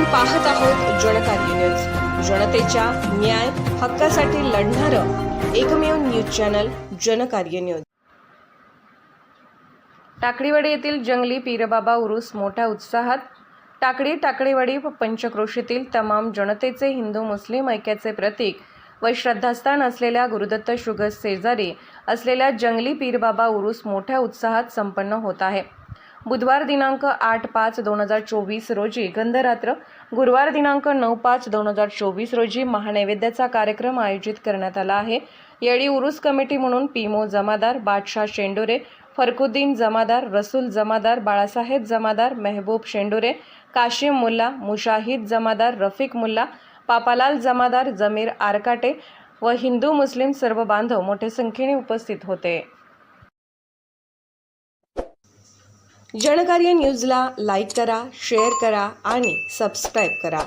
पाहत आहोत जनकार्य न्यूज, जनतेच्या न्याय हक्कासाठी लढणारं एकमेव news channel Janakarya news. Takaliwadi येथील जंगली पीरबाबा उरूस मोठ्या उत्साहात। टाकळीवाडी व पंचक्रोशीतील तमाम जनतेचे हिंदू मुस्लिम ऐक्याचे प्रतीक व श्रद्धास्थान असलेल्या गुरुदत्त शुगर शेजारी असलेल्या जंगली पीरबाबा उरूस मोठ्या उत्साहात संपन्न होत आहे। बुधवार दिनांक 8/5/2024 रोजी गंधरात्र, गुरुवार दिनांक 9/5/2024 रोजी महानैवेद्याचा कार्यक्रम आयोजित करण्यात आला आहे। यावेळी उरूस कमिटी म्हणून पीमो जमादार, बादशाह शेंडुरे, फरकुद्दीन जमादार, रसूल जमादार, बाळासाहेब जमादार, मेहबूब शेंडुरे, काशिम मुल्ला, मुशाहिद जमादार, रफिक मुल्ला, पापालाल जमादार, जमीर आरकाटे व हिंदू मुस्लिम सर्व बांधव मोठ्या संख्येने उपस्थित होते। जनकार्य न्यूजला लाईक करा, शेअर करा आणि सबस्क्राईब करा।